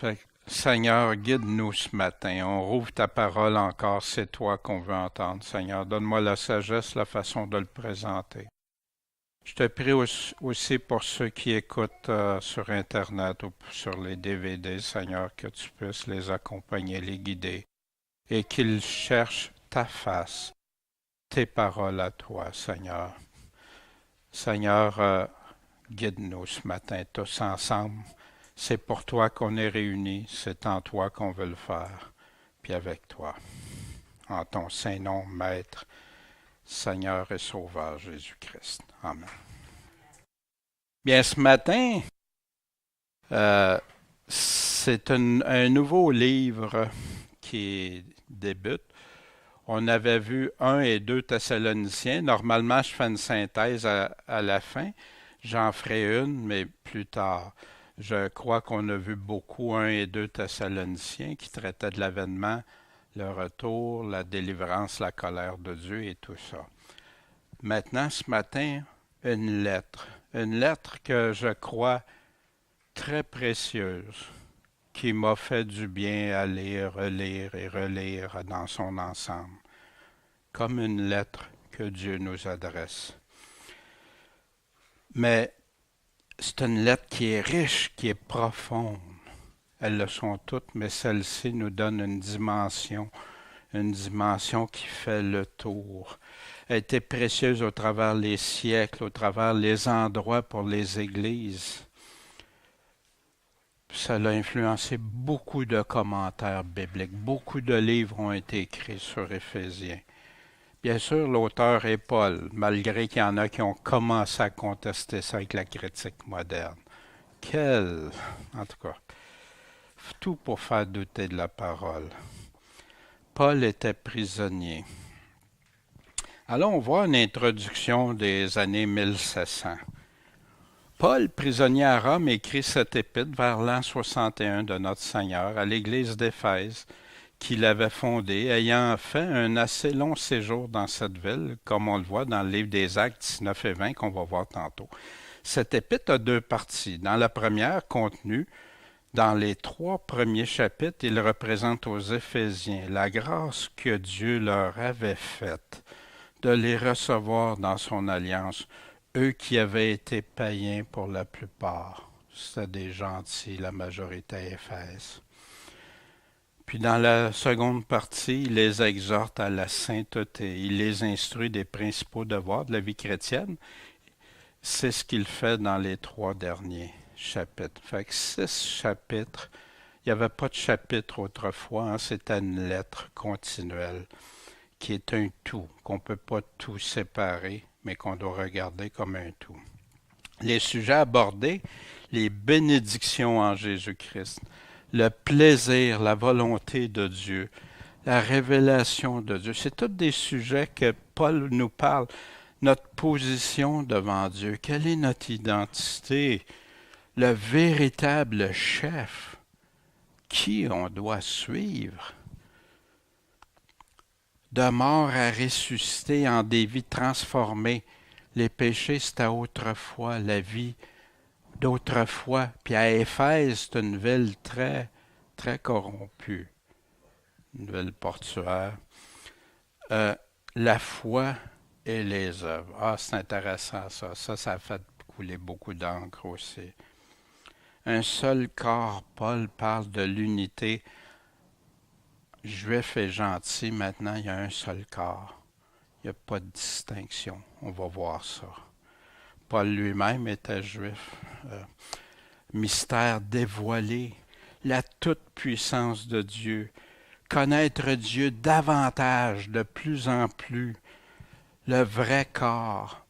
Fait que, Seigneur, guide-nous ce matin. On rouvre ta parole encore. C'est toi qu'on veut entendre, Seigneur. Donne-moi la sagesse, la façon de le présenter. Je te prie aussi pour ceux qui écoutent sur Internet ou sur les DVD, Seigneur, que tu puisses les accompagner, les guider et qu'ils cherchent ta face, tes paroles à toi, Seigneur. Seigneur, guide-nous ce matin tous ensemble. C'est pour toi qu'on est réunis, c'est en toi qu'on veut le faire, puis avec toi. En ton saint nom, Maître, Seigneur et Sauveur Jésus-Christ. Amen. Bien, ce matin, euh, c'est un nouveau livre qui débute. On avait vu 1 et 2 Thessaloniciens. Normalement, je fais une synthèse à la fin. J'en ferai une, mais plus tard. Je crois qu'on a vu beaucoup 1 et 2 Thessaloniciens qui traitaient de l'avènement, le retour, la délivrance, la colère de Dieu et tout ça. Maintenant, ce matin, une lettre. Une lettre que je crois très précieuse, qui m'a fait du bien à lire, relire et relire dans son ensemble, comme une lettre que Dieu nous adresse. Mais c'est une lettre qui est riche, qui est profonde. Elles le sont toutes, mais celle-ci nous donne une dimension qui fait le tour. Elle était précieuse au travers les siècles, au travers les endroits pour les églises. Ça a influencé beaucoup de commentaires bibliques. Beaucoup de livres ont été écrits sur Éphésiens. Bien sûr, l'auteur est Paul, malgré qu'il y en a qui ont commencé à contester ça avec la critique moderne. En tout cas, tout pour faire douter de la parole. Paul était prisonnier. Allons voir une introduction des années 1700. Paul, prisonnier à Rome, écrit cette épître vers l'an 61 de notre Seigneur à l'église d'Éphèse qu'il avait fondée, ayant fait un assez long séjour dans cette ville, comme on le voit dans le livre des Actes 19 et 20 qu'on va voir tantôt. Cette épître a deux parties. Dans la première, contenue dans les 3 premiers chapitres, il représente aux Éphésiens la grâce que Dieu leur avait faite de les recevoir dans son alliance, eux qui avaient été païens pour la plupart. C'était des gentils, la majorité à Éphèse. Puis dans la seconde partie, il les exhorte à la sainteté. Il les instruit des principaux devoirs de la vie chrétienne. C'est ce qu'il fait dans les 3 derniers chapitres. Fait que 6 chapitres. Il n'y avait pas de chapitre autrefois, hein, c'était une lettre continuelle qui est un tout, qu'on ne peut pas tout séparer, mais qu'on doit regarder comme un tout. Les sujets abordés, les bénédictions en Jésus-Christ, le plaisir, la volonté de Dieu, la révélation de Dieu, c'est tous des sujets que Paul nous parle. Notre position devant Dieu, quelle est notre identité, le véritable chef, qui on doit suivre. De mort à ressusciter en des vies transformées. Les péchés, c'était autrefois, la vie d'autrefois. Puis à Éphèse, c'est une ville très, très corrompue, une ville portuaire. La foi et les œuvres. Ah, c'est intéressant ça. Ça a fait couler beaucoup d'encre aussi. Un seul corps, Paul parle de l'unité. Juif et gentil, maintenant, il y a un seul corps. Il n'y a pas de distinction. On va voir ça. Paul lui-même était juif. Mystère dévoilé, la toute-puissance de Dieu. Connaître Dieu davantage, de plus en plus. Le vrai corps.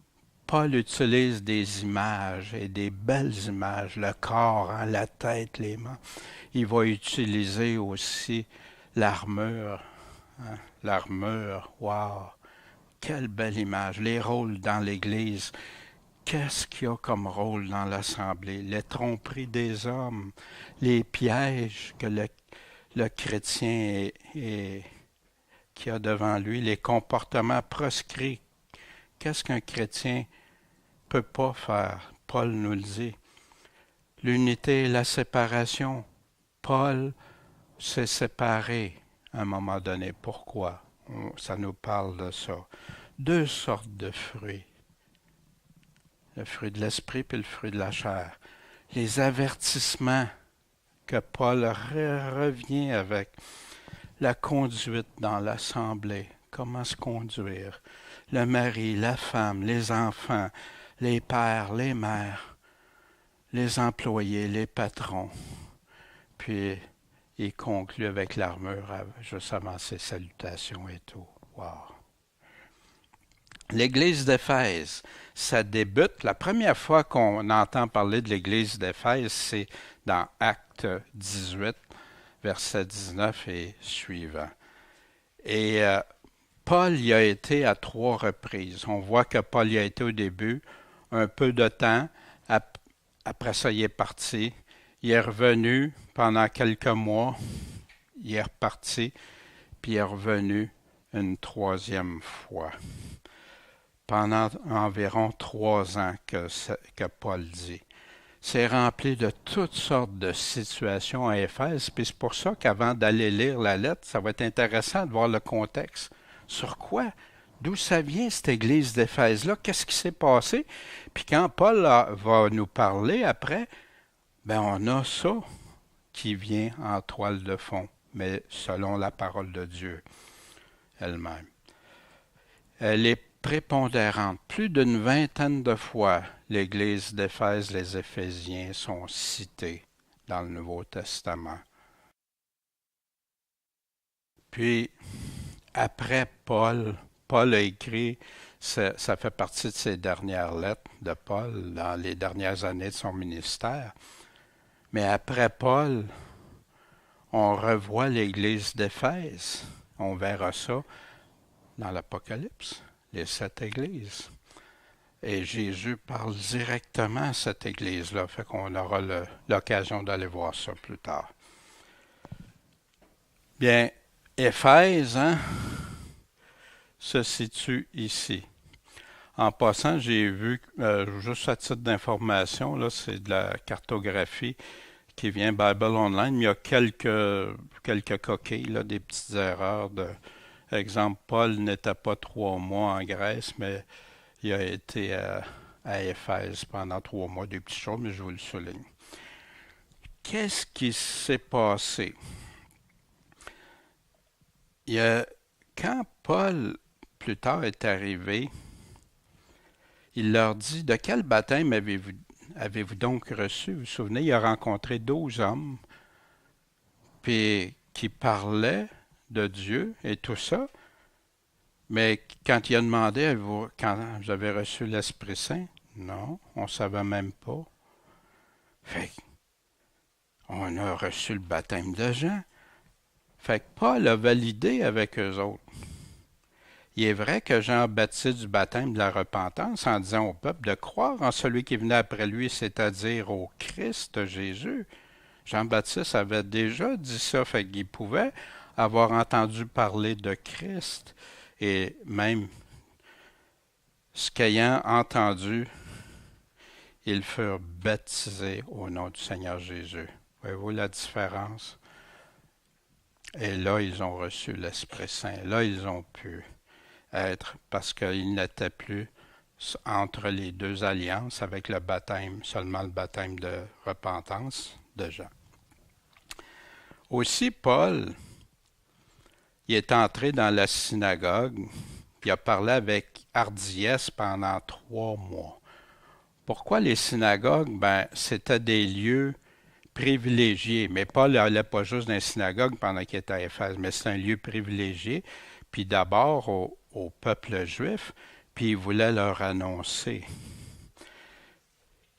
Paul utilise des images et des belles images. Le corps, hein, la tête, les mains. Il va utiliser aussi l'armure. Hein, l'armure, wow! Quelle belle image. Les rôles dans l'Église. Qu'est-ce qu'il y a comme rôle dans l'Assemblée? Les tromperies des hommes, les pièges que le chrétien qui a devant lui, les comportements proscrits. Qu'est-ce qu'un chrétien ne peut pas faire? Paul nous le dit. L'unité et la séparation. Paul s'est séparé à un moment donné. Pourquoi? Ça nous parle de ça. Deux sortes de fruits. Le fruit de l'esprit puis le fruit de la chair. Les avertissements que Paul revient avec. La conduite dans l'assemblée. Comment se conduire. Le mari, la femme, les enfants, les pères, les mères, les employés, les patrons. Puis il conclut avec l'armure, juste avant ses salutations et tout. Wow! L'Église d'Éphèse, ça débute. La première fois qu'on entend parler de l'Église d'Éphèse, c'est dans Actes 18, verset 19 et suivant. Et Paul y a été à 3 reprises. On voit que Paul y a été au début, un peu de temps. Après ça, il est parti. Il est revenu pendant quelques mois. Il est reparti, puis il est revenu une 3e fois. Pendant environ 3 ans que Paul dit. C'est rempli de toutes sortes de situations à Éphèse, puis c'est pour ça qu'avant d'aller lire la lettre, ça va être intéressant de voir le contexte. Sur quoi? D'où ça vient, cette église d'Éphèse-là? Qu'est-ce qui s'est passé? Puis quand Paul va nous parler après, ben on a ça qui vient en toile de fond, mais selon la parole de Dieu elle-même. Elle est prépondérante. Plus d'une 20aine de fois, l'Église d'Éphèse, les Éphésiens sont cités dans le Nouveau Testament. Puis, après Paul a écrit, ça fait partie de ses dernières lettres de Paul dans les dernières années de son ministère. Mais après Paul, on revoit l'Église d'Éphèse. On verra ça dans l'Apocalypse, les 7 églises. Et Jésus parle directement à cette église-là, fait qu'on aura l'occasion d'aller voir ça plus tard. Bien, Éphèse, se situe ici. En passant, j'ai vu, juste à titre d'information, là, c'est de la cartographie qui vient Bible Online, mais il y a quelques coquilles, là, des petites erreurs. Exemple, Paul n'était pas 3 mois en Grèce, mais il a été à Éphèse pendant 3 mois, des petites choses, mais je vous le souligne. Qu'est-ce qui s'est passé? Quand Paul, plus tard, est arrivé, il leur dit, de quel baptême avez-vous donc reçu? Vous vous souvenez, il a rencontré 12 hommes, puis qui parlaient de Dieu et tout ça, mais quand il a demandé, quand vous avez reçu l'Esprit Saint, non, on ne savait même pas. Fait on a reçu le baptême de Jean. Fait que Paul a validé avec eux autres. Il est vrai que Jean baptise du baptême de la repentance en disant au peuple de croire en celui qui venait après lui, c'est-à-dire au Christ Jésus. Jean-Baptiste avait déjà dit ça, fait qu'il pouvait avoir entendu parler de Christ et même ce qu'ayant entendu, ils furent baptisés au nom du Seigneur Jésus. Voyez-vous la différence? Et là, ils ont reçu l'Esprit Saint. Là, ils ont pu être, parce qu'ils n'étaient plus entre les 2 alliances avec le baptême, seulement le baptême de repentance de Jean. Aussi, Paul, il est entré dans la synagogue, puis il a parlé avec hardiesse pendant 3 mois. Pourquoi les synagogues? Ben, c'était des lieux privilégiés. Mais Paul n'allait pas juste dans les synagogues pendant qu'il était à Éphèse, mais c'est un lieu privilégié. Puis d'abord au peuple juif, puis il voulait leur annoncer.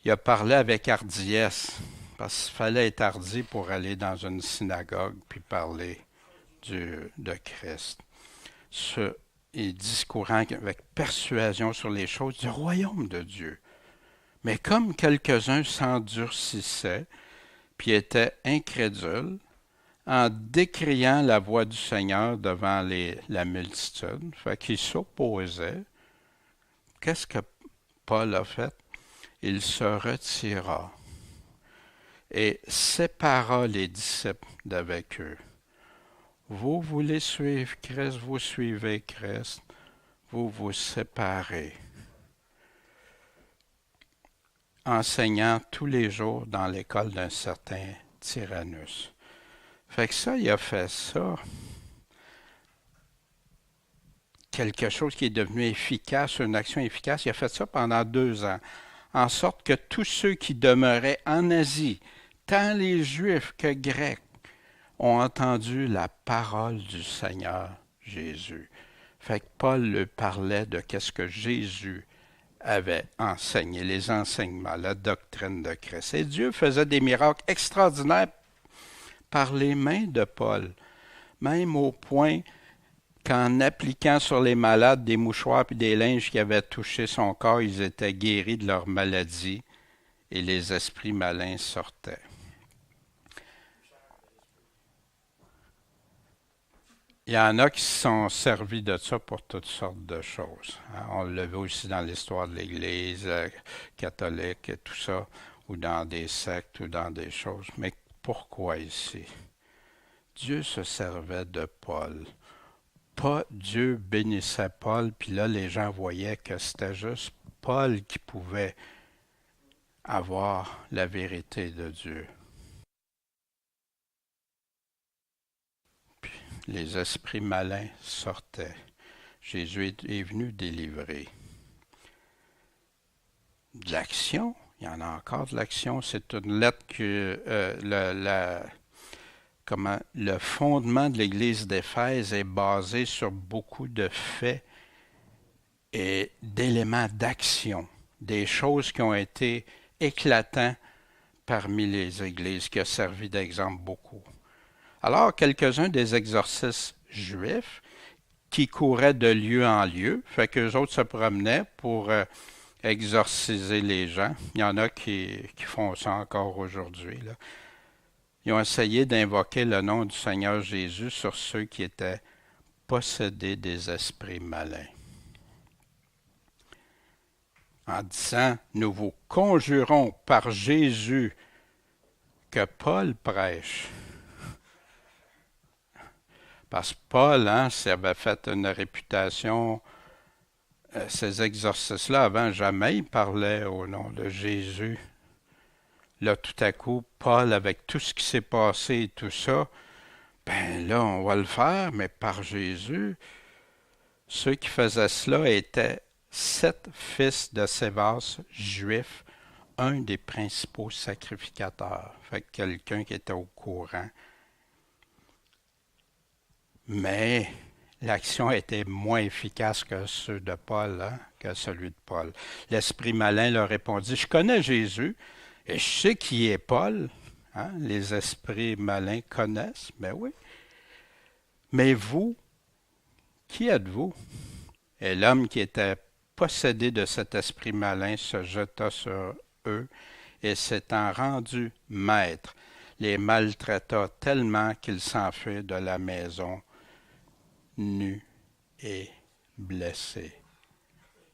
Il a parlé avec hardiesse, parce qu'il fallait être hardi pour aller dans une synagogue puis parler de Christ. Il discourant avec persuasion sur les choses du royaume de Dieu. Mais comme quelques-uns s'endurcissaient, puis étaient incrédules, en décriant la voix du Seigneur devant la multitude, fait qu'ils s'opposaient, qu'est-ce que Paul a fait? Il se retira. et sépara les disciples d'avec eux. Vous voulez suivre Christ, vous suivez Christ, vous vous séparez, enseignant tous les jours dans l'école d'un certain Tyrannus. Fait que ça, il a fait ça, quelque chose qui est devenu efficace, une action efficace, il a fait ça pendant 2 ans, en sorte que tous ceux qui demeuraient en Asie, tant les Juifs que Grecs, ont entendu la parole du Seigneur Jésus. Fait que Paul leur parlait de qu'est-ce que Jésus avait enseigné, les enseignements, la doctrine de Christ. Et Dieu faisait des miracles extraordinaires par les mains de Paul, même au point qu'en appliquant sur les malades des mouchoirs et des linges qui avaient touché son corps, ils étaient guéris de leur maladie et les esprits malins sortaient. Il y en a qui se sont servis de ça pour toutes sortes de choses. On le voit aussi dans l'histoire de l'Église catholique et tout ça, ou dans des sectes, ou dans des choses. Mais pourquoi ici? Dieu se servait de Paul. Pas Dieu bénissait Paul, puis là, les gens voyaient que c'était juste Paul qui pouvait avoir la vérité de Dieu. Puis les esprits malins sortaient. Jésus est venu délivrer. De l'action, il y en a encore de l'action. C'est une lettre que le fondement de l'Église d'Éphèse est basé sur beaucoup de faits et d'éléments d'action, des choses qui ont été éclatants parmi les églises, qui ont servi d'exemple beaucoup. Alors, quelques-uns des exorcistes juifs qui couraient de lieu en lieu, fait qu'eux autres se promenaient pour exorciser les gens. Il y en a qui font ça encore aujourd'hui, là. Ils ont essayé d'invoquer le nom du Seigneur Jésus sur ceux qui étaient possédés des esprits malins. En disant, nous vous conjurons par Jésus que Paul prêche. Parce que Paul, ça avait fait une réputation, ces exorcistes-là, avant, jamais il parlait au nom de Jésus. Là, tout à coup, Paul, avec tout ce qui s'est passé et tout ça, ben là, on va le faire, mais par Jésus. Ceux qui faisaient cela étaient 7 fils de Sévas juifs, un des principaux sacrificateurs. Fait que quelqu'un qui était au courant. Mais l'action était moins efficace que ceux de Paul, que celui de Paul. L'esprit malin leur répondit, je connais Jésus, et je sais qui est Paul. Les esprits malins connaissent, ben oui. Mais vous, qui êtes-vous? Et l'homme qui était possédé de cet esprit malin se jeta sur eux et s'étant rendu maître, les maltraita tellement qu'ils s'enfuirent de la maison, nus et blessés.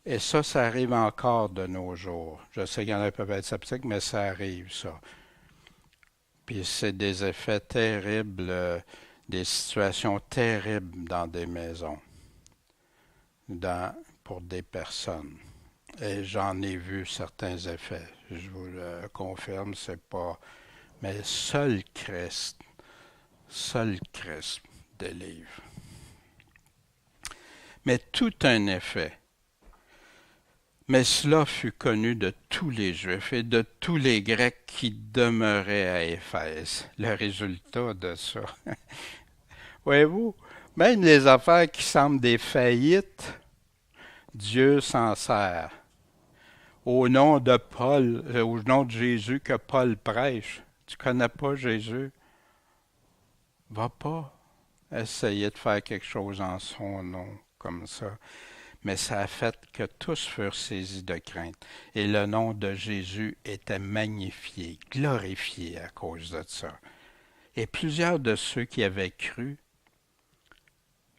Et ça arrive encore de nos jours. Je sais qu'il y en a qui peuvent être sceptiques, mais ça arrive, ça. Puis c'est des effets terribles, des situations terribles dans des maisons, pour des personnes. Et j'en ai vu certains effets. Je vous le confirme, c'est pas... Mais seul Christ délivre. Mais tout un effet. Mais cela fut connu de tous les Juifs et de tous les Grecs qui demeuraient à Éphèse. Le résultat de ça. Voyez-vous, même les affaires qui semblent des faillites, Dieu s'en sert. Au nom de Paul, au nom de Jésus que Paul prêche. Tu connais pas Jésus? Va pas essayer de faire quelque chose en son nom comme ça. Mais ça a fait que tous furent saisis de crainte. Et le nom de Jésus était magnifié, glorifié à cause de ça. Et plusieurs de ceux qui avaient cru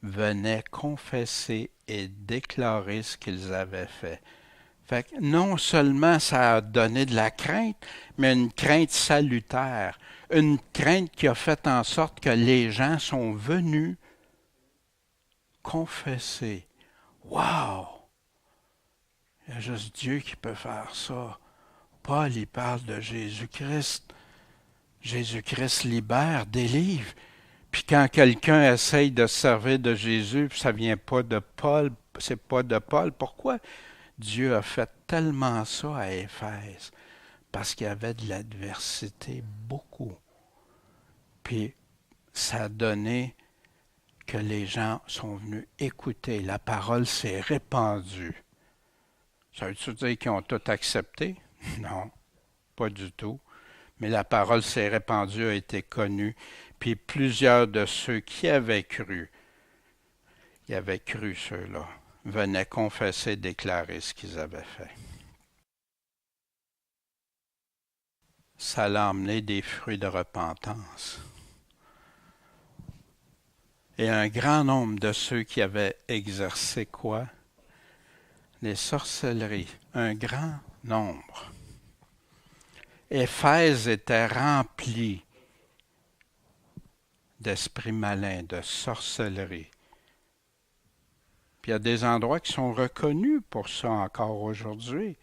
venaient confesser et déclarer ce qu'ils avaient fait. Fait que non seulement ça a donné de la crainte, mais une crainte salutaire. Une crainte qui a fait en sorte que les gens sont venus confesser. Wow! Il y a juste Dieu qui peut faire ça. Paul, il parle de Jésus-Christ. Jésus-Christ libère, délivre. Puis quand quelqu'un essaye de se servir de Jésus, puis ça vient pas de Paul, c'est pas de Paul, pourquoi Dieu a fait tellement ça à Éphèse? Parce qu'il y avait de l'adversité, beaucoup. Puis ça a donné que les gens sont venus écouter. La parole s'est répandue. Ça veut-tu dire qu'ils ont tout accepté? Non, pas du tout. Mais la parole s'est répandue, a été connue. Puis plusieurs de ceux qui avaient cru ceux-là, venaient confesser, déclarer ce qu'ils avaient fait. Ça l'a amené des fruits de repentance. Et un grand nombre de ceux qui avaient exercé quoi? Les sorcelleries. Un grand nombre. Éphèse était rempli d'esprits malins, de sorcellerie. Puis il y a des endroits qui sont reconnus pour ça encore aujourd'hui,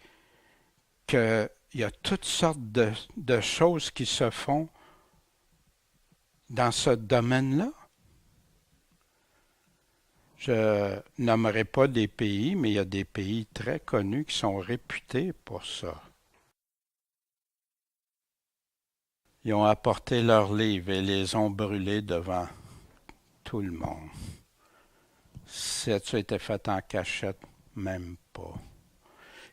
qu'il y a toutes sortes de choses qui se font dans ce domaine-là. Je nommerai pas des pays, mais il y a des pays très connus qui sont réputés pour ça. Ils ont apporté leurs livres et les ont brûlés devant tout le monde. Ça a été fait en cachette, même pas.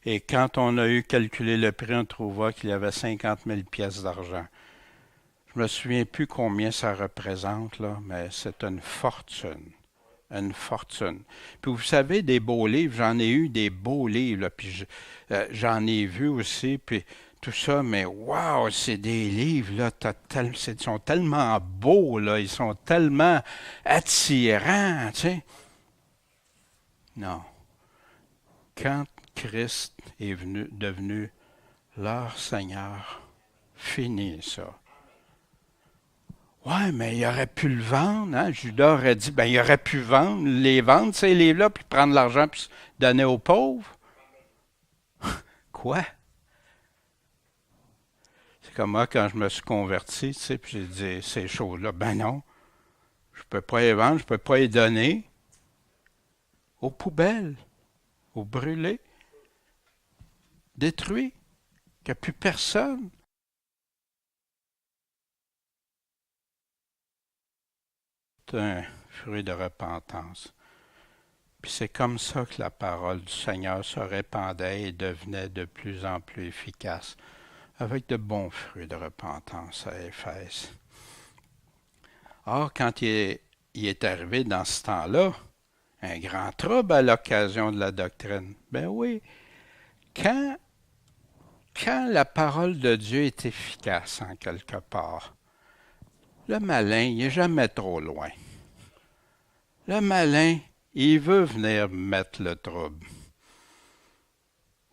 Et quand on a eu calculé le prix, on trouva qu'il y avait 50 000 pièces d'argent. Je me souviens plus combien ça représente, là, mais c'est une fortune. Une fortune. Puis vous savez, des beaux livres, j'en ai eu des beaux livres, là, puis j'en ai vu aussi, puis tout ça, mais wow, c'est des livres, là, ils sont tellement beaux, là, ils sont tellement attirants, tu sais. Non. Quand Christ est devenu leur Seigneur, fini ça. Ouais, mais il aurait pu le vendre, hein? Judas aurait dit, il aurait pu les vendre, ces livres-là, puis prendre l'argent, puis donner aux pauvres. Quoi? C'est comme moi, quand je me suis converti, tu sais, puis j'ai dit, ces choses-là, non, je peux pas les vendre, je peux pas les donner aux poubelles, aux brûlés, détruits, qu'il n'y a plus personne. C'est un fruit de repentance. Puis c'est comme ça que la parole du Seigneur se répandait et devenait de plus en plus efficace, avec de bons fruits de repentance à Éphèse. Or, quand il est arrivé dans ce temps-là, un grand trouble à l'occasion de la doctrine. Ben oui, quand la parole de Dieu est efficace en quelque part, le malin, il n'est jamais trop loin. Le malin, il veut venir mettre le trouble.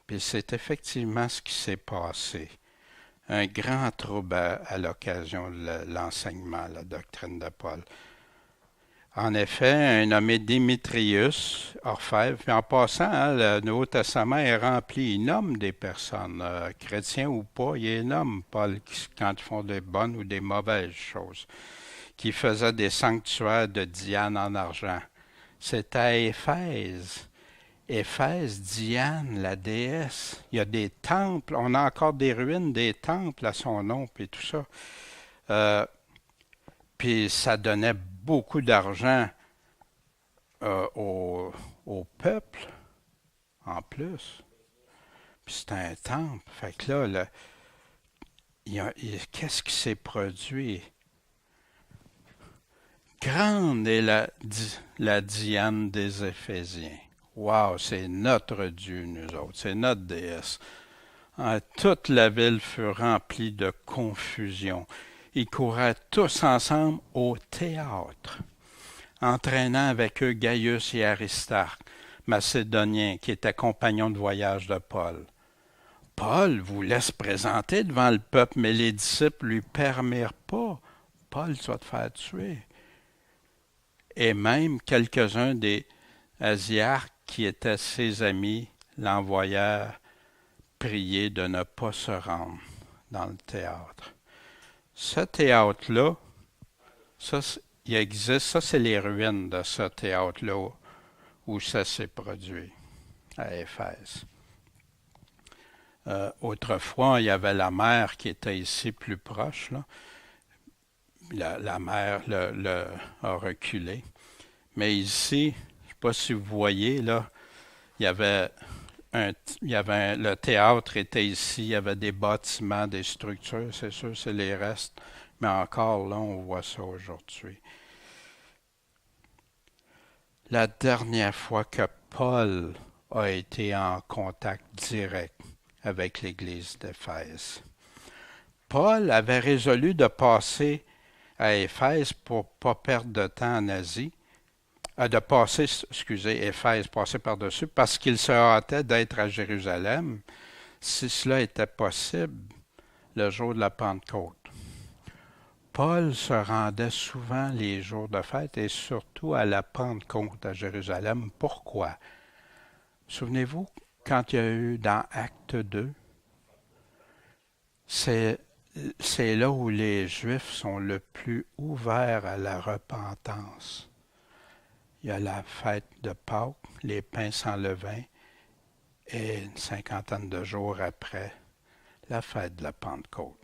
Puis c'est effectivement ce qui s'est passé. Un grand trouble à l'occasion de l'enseignement, la doctrine de Paul. En effet, un nommé Démétrius, orfèvre, puis en passant, hein, le Nouveau Testament est rempli, il nomme des personnes, chrétiens ou pas, il les nomme, Paul, quand ils font des bonnes ou des mauvaises choses, qui faisait des sanctuaires de Diane en argent. C'est à Éphèse. Éphèse, Diane, la déesse. Il y a des temples, on a encore des ruines des temples à son nom, puis tout ça. Puis ça donnait beaucoup d'argent au peuple, en plus. Puis c'était un temple. Fait que là, qu'est-ce qui s'est produit? Grande est la Diane des Éphésiens. Wow, c'est notre Dieu, nous autres. C'est notre déesse. Toute la ville fut remplie de confusion. Ils couraient tous ensemble au théâtre, entraînant avec eux Gaius et Aristarque, macédonien, qui était compagnon de voyage de Paul. Paul voulait se présenter devant le peuple, mais les disciples lui permirent pas. Paul, tu vas te faire tuer. Et même quelques-uns des Asiarques qui étaient ses amis l'envoyèrent prier de ne pas se rendre dans le théâtre. Ce théâtre-là, ça, il existe, ça c'est les ruines de ce théâtre-là où ça s'est produit, à Éphèse. Autrefois, il y avait la mer qui était ici plus proche. Là. La mer a reculé. Mais ici, je ne sais pas si vous voyez, là, il y avait le théâtre était ici, il y avait des bâtiments, des structures, c'est sûr, c'est les restes. Mais encore là, on voit ça aujourd'hui. La dernière fois que Paul a été en contact direct avec l'Église d'Éphèse, Paul avait résolu de passer à Éphèse pour ne pas perdre de temps en Asie, Éphèse, passer par-dessus, parce qu'il se hâtait d'être à Jérusalem, si cela était possible, le jour de la Pentecôte. Paul se rendait souvent les jours de fête et surtout à la Pentecôte à Jérusalem. Pourquoi? Souvenez-vous, quand il y a eu dans Acte 2, c'est là où les Juifs sont le plus ouverts à la repentance. Il y a la fête de Pâques, les pains sans levain, et une cinquantaine de jours après, la fête de la Pentecôte.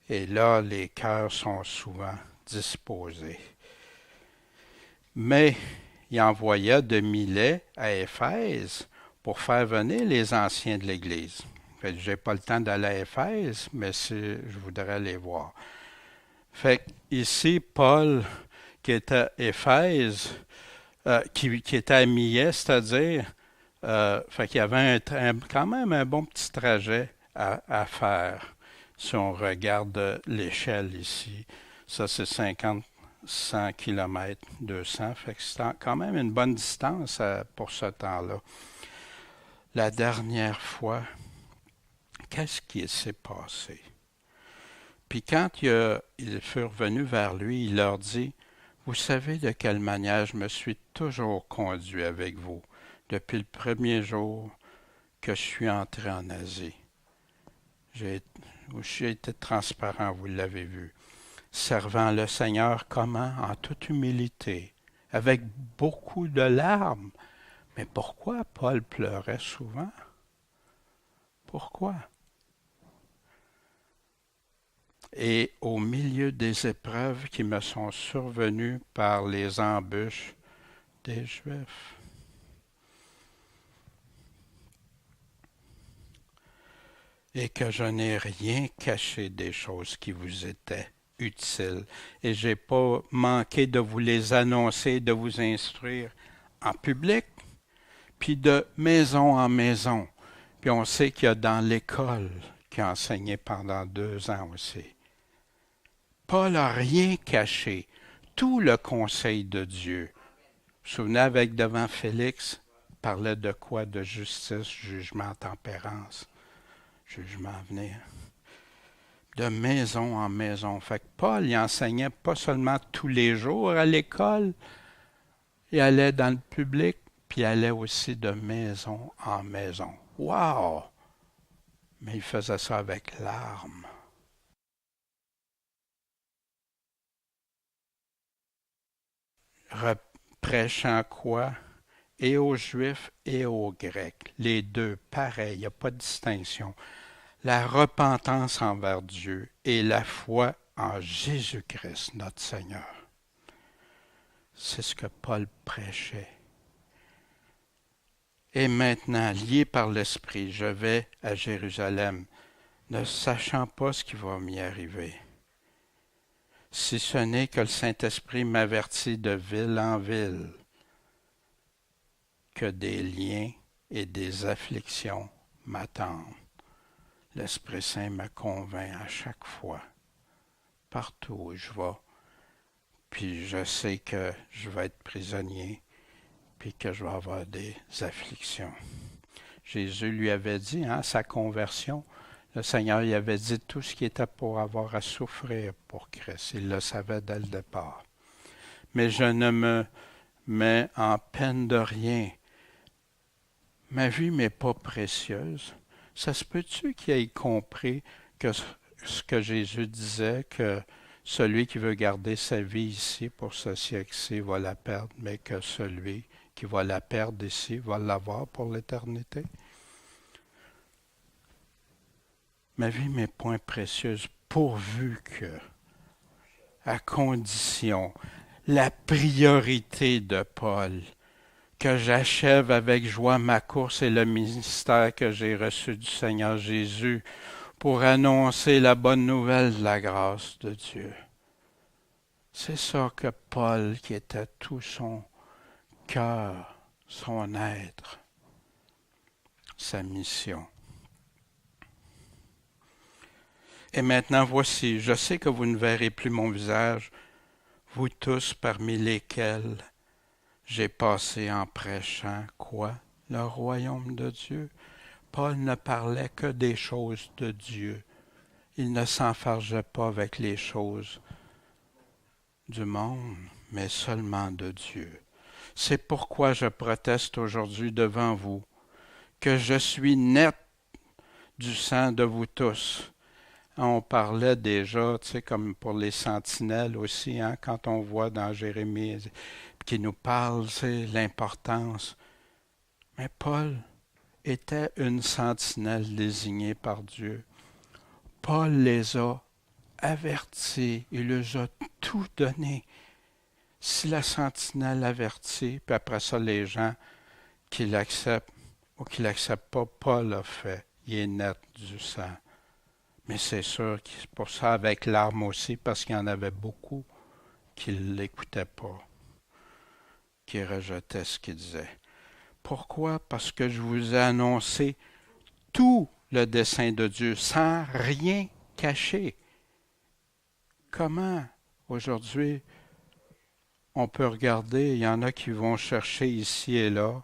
Et là, les cœurs sont souvent disposés. Mais il envoya de Milet à Éphèse pour faire venir les anciens de l'Église. Je n'ai pas le temps d'aller à Éphèse, mais je voudrais les voir. Fait ici, Paul, qui était à Éphèse, qui était à Milet, c'est-à-dire, fait qu'il y avait quand même un bon petit trajet à faire. Si on regarde l'échelle ici, ça c'est 50, 100 km, 200, fait que c'est quand même une bonne distance pour ce temps-là. La dernière fois, qu'est-ce qui s'est passé? Puis quand ils furent venus vers lui, il leur dit, « Vous savez de quelle manière je me suis toujours conduit avec vous depuis le premier jour que je suis entré en Asie. J'ai été transparent, vous l'avez vu, servant le Seigneur comment? En toute humilité, avec beaucoup de larmes. Mais pourquoi Paul pleurait souvent? Pourquoi? Et au milieu des épreuves qui me sont survenues par les embûches des Juifs. Et que je n'ai rien caché des choses qui vous étaient utiles. Et je n'ai pas manqué de vous les annoncer, de vous instruire en public, puis de maison en maison. Puis on sait qu'il y a dans l'école qui a enseigné pendant 2 ans aussi. Paul n'a rien caché. Tout le conseil de Dieu. Vous vous souvenez, avec devant Félix, parlait de quoi? De justice, jugement, tempérance. Jugement à venir. De maison en maison. Fait que Paul, il enseignait pas seulement tous les jours à l'école, il allait dans le public, puis il allait aussi de maison en maison. Wow! Mais il faisait ça avec larmes. Prêchant quoi? Et aux Juifs et aux Grecs. Les deux, pareil, il n'y a pas de distinction. La repentance envers Dieu et la foi en Jésus-Christ, notre Seigneur. C'est ce que Paul prêchait. Et maintenant, lié par l'Esprit, je vais à Jérusalem, ne sachant pas ce qui va m'y arriver. Si ce n'est que le Saint-Esprit m'avertit de ville en ville, que des liens et des afflictions m'attendent. L'Esprit Saint me convainc à chaque fois, partout où je vais. Puis je sais que je vais être prisonnier, puis que je vais avoir des afflictions. Jésus lui avait dit, sa conversion, le Seigneur lui avait dit tout ce qui était pour avoir à souffrir pour Christ. Il le savait dès le départ. Mais je ne me mets en peine de rien. Ma vie m'est pas précieuse. Ça se peut-tu qu'il ait compris que ce que Jésus disait, que celui qui veut garder sa vie ici pour ce siècle-ci va la perdre, mais que celui qui va la perdre ici va l'avoir pour l'éternité? Ma vie m'est point précieuse, pourvu que, à condition, la priorité de Paul, que j'achève avec joie ma course et le ministère que j'ai reçu du Seigneur Jésus pour annoncer la bonne nouvelle de la grâce de Dieu. C'est ça que Paul, qui était tout son cœur, son être, sa mission. Et maintenant, voici, je sais que vous ne verrez plus mon visage, vous tous parmi lesquels j'ai passé en prêchant quoi? Le royaume de Dieu. Paul ne parlait que des choses de Dieu. Il ne s'enfargeait pas avec les choses du monde, mais seulement de Dieu. C'est pourquoi je proteste aujourd'hui devant vous, que je suis net du sang de vous tous. On parlait déjà, comme pour les sentinelles aussi, quand on voit dans Jérémie qui nous parle, c'est l'importance. Mais Paul était une sentinelle désignée par Dieu. Paul les a avertis, il les a tout donné. Si la sentinelle avertit, puis après ça, les gens qui l'acceptent ou qui ne l'acceptent pas, Paul l'a fait. Il est net du sang. Mais c'est sûr que c'est pour ça avec larmes aussi, parce qu'il y en avait beaucoup qui ne l'écoutaient pas, qui rejetaient ce qu'il disait. Pourquoi? Parce que je vous ai annoncé tout le dessein de Dieu, sans rien cacher. Comment, aujourd'hui, on peut regarder, il y en a qui vont chercher ici et là,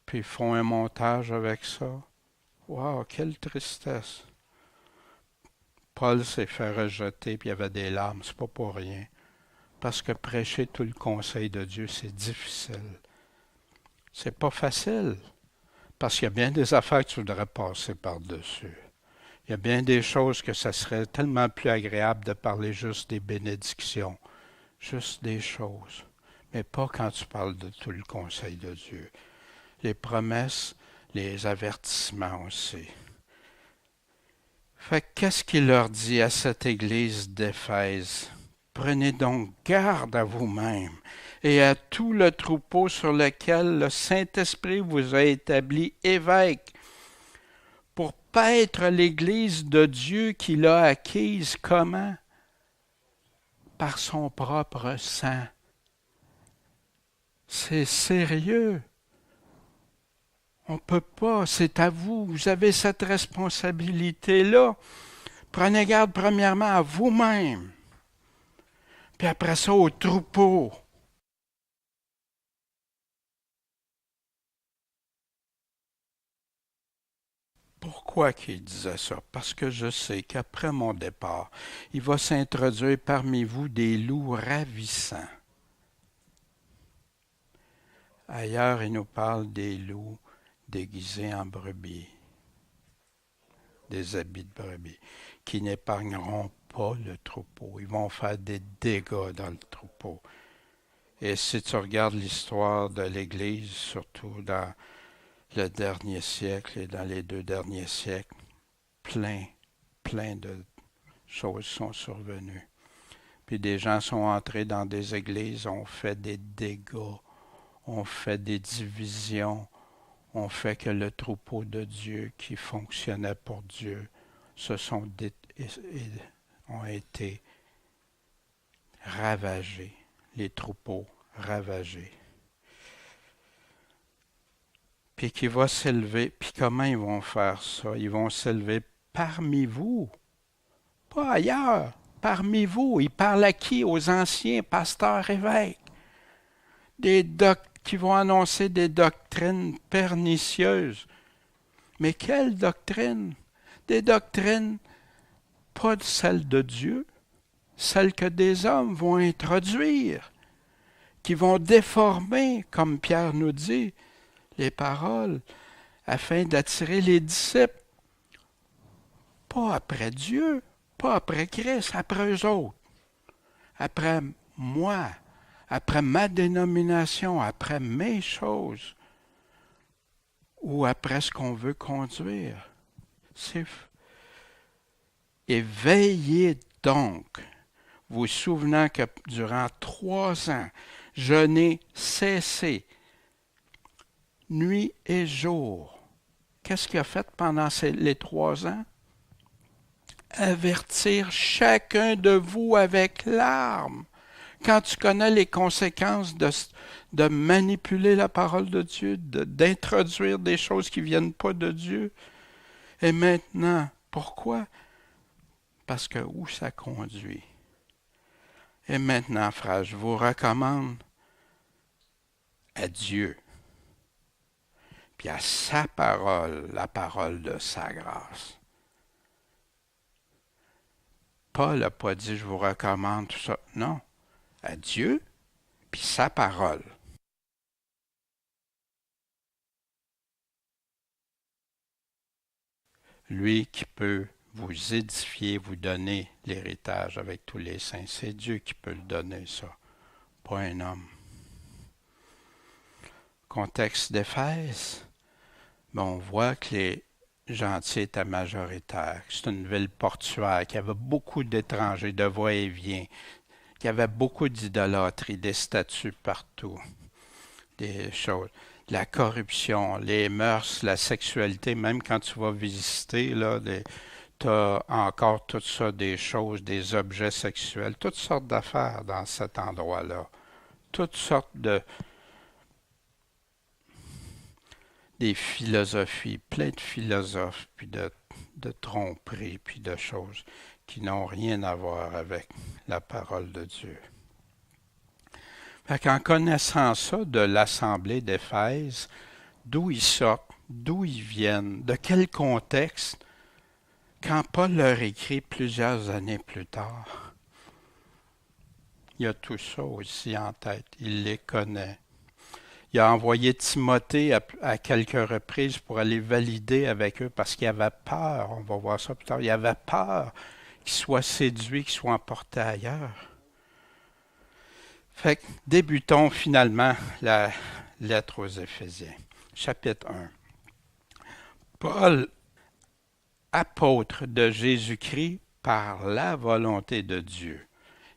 puis font un montage avec ça. Wow, quelle tristesse! Paul s'est fait rejeter, puis il y avait des larmes, c'est pas pour rien. Parce que prêcher tout le conseil de Dieu, c'est difficile. C'est pas facile, parce qu'il y a bien des affaires que tu voudrais passer par-dessus. Il y a bien des choses que ça serait tellement plus agréable de parler juste des bénédictions, juste des choses, mais pas quand tu parles de tout le conseil de Dieu. Les promesses, les avertissements aussi. Fait qu'est-ce qu'il leur dit à cette église d'Éphèse? Prenez donc garde à vous-même et à tout le troupeau sur lequel le Saint-Esprit vous a établi évêque pour paître l'église de Dieu qu'il a acquise. Comment? Par son propre sang. C'est sérieux. On ne peut pas, c'est à vous. Vous avez cette responsabilité-là. Prenez garde premièrement à vous-même. Puis après ça, au troupeau. Pourquoi qu'il disait ça? Parce que je sais qu'après mon départ, il va s'introduire parmi vous des loups ravissants. Ailleurs, il nous parle des loups déguisés en brebis, des habits de brebis, qui n'épargneront pas le troupeau. Ils vont faire des dégâts dans le troupeau. Et si tu regardes l'histoire de l'Église, surtout dans le dernier siècle et dans les 2 derniers siècles, plein de choses sont survenues. Puis des gens sont entrés dans des églises, ont fait des dégâts, ont fait des divisions, ont fait que le troupeau de Dieu qui fonctionnait pour Dieu ont été ravagés, les troupeaux ravagés. Puis qui va s'élever, puis comment ils vont faire ça? Ils vont s'élever parmi vous, pas ailleurs, parmi vous. Ils parlent à qui? Aux anciens pasteurs évêques. qui vont annoncer des doctrines pernicieuses. Mais quelles doctrines? Des doctrines pas celles de Dieu, celles que des hommes vont introduire, qui vont déformer, comme Pierre nous dit, les paroles, afin d'attirer les disciples, pas après Dieu, pas après Christ, après eux autres, après moi, après ma dénomination, après mes choses, ou après ce qu'on veut conduire. Et veillez donc, vous souvenant que durant 3 ans, je n'ai cessé, nuit et jour. Qu'est-ce qu'il a fait pendant les 3 ans? Avertir chacun de vous avec larmes. Quand tu connais les conséquences de manipuler la parole de Dieu, d'introduire des choses qui ne viennent pas de Dieu. Et maintenant, pourquoi? Parce que où ça conduit? Et maintenant, frère, je vous recommande à Dieu, puis à sa parole, la parole de sa grâce. Paul n'a pas dit, je vous recommande tout ça. Non, à Dieu, puis sa parole. Lui qui peut vous édifier, vous donner l'héritage avec tous les saints. C'est Dieu qui peut le donner, ça, pas un homme. Contexte d'Éphèse, on voit que les gentils étaient majoritaires. C'est une ville portuaire, qui avait beaucoup d'étrangers, de va-et-vient, qui avait beaucoup d'idolâtrie, des statues partout, des choses. La corruption, les mœurs, la sexualité, même quand tu vas visiter, là, tu as encore tout ça, des choses, des objets sexuels, toutes sortes d'affaires dans cet endroit-là. Toutes sortes des philosophies, plein de philosophes, puis de tromperies, puis de choses qui n'ont rien à voir avec la parole de Dieu. Fait qu'en connaissant ça de l'Assemblée d'Éphèse, d'où ils sortent, d'où ils viennent, de quel contexte, quand Paul leur écrit plusieurs années plus tard, il a tout ça aussi en tête, il les connaît. Il a envoyé Timothée à quelques reprises pour aller valider avec eux parce qu'il avait peur, on va voir ça plus tard, il avait peur qu'ils soient séduits, qu'ils soient emportés ailleurs. Fait que débutons finalement la lettre aux Éphésiens, chapitre 1. Paul, apôtre de Jésus-Christ par la volonté de Dieu.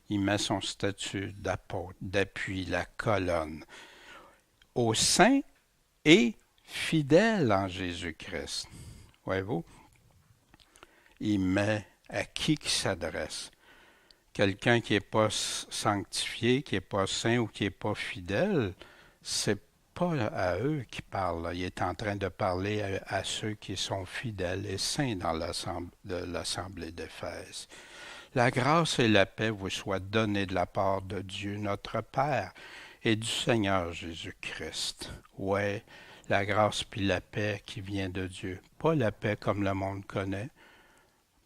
Il met son statut d'apôtre, d'appui, la colonne. Aux saints et fidèles en Jésus-Christ. Voyez-vous? Il met à qui s'adresse. Quelqu'un qui n'est pas sanctifié, qui n'est pas saint ou qui n'est pas fidèle, c'est pas à eux qu'il parle. Il est en train de parler à ceux qui sont fidèles et saints dans l'Assemblée d'Éphèse. La grâce et la paix vous soient données de la part de Dieu notre Père et du Seigneur Jésus-Christ. Ouais, la grâce puis la paix qui vient de Dieu. Pas la paix comme le monde connaît.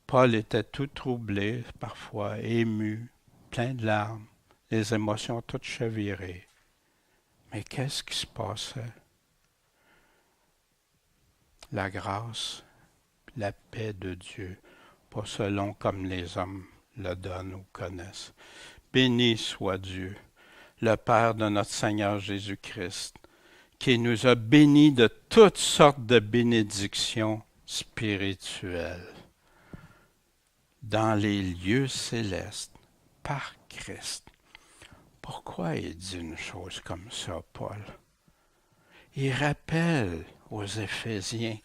Paul était tout troublé, parfois ému, plein de larmes, les émotions toutes chavirées. Mais qu'est-ce qui se passait? La grâce, la paix de Dieu, pas selon comme les hommes le donnent ou connaissent. Béni soit Dieu, le Père de notre Seigneur Jésus-Christ, qui nous a bénis de toutes sortes de bénédictions spirituelles dans les lieux célestes par Christ. Pourquoi il dit une chose comme ça, Paul? Il rappelle aux Éphésiens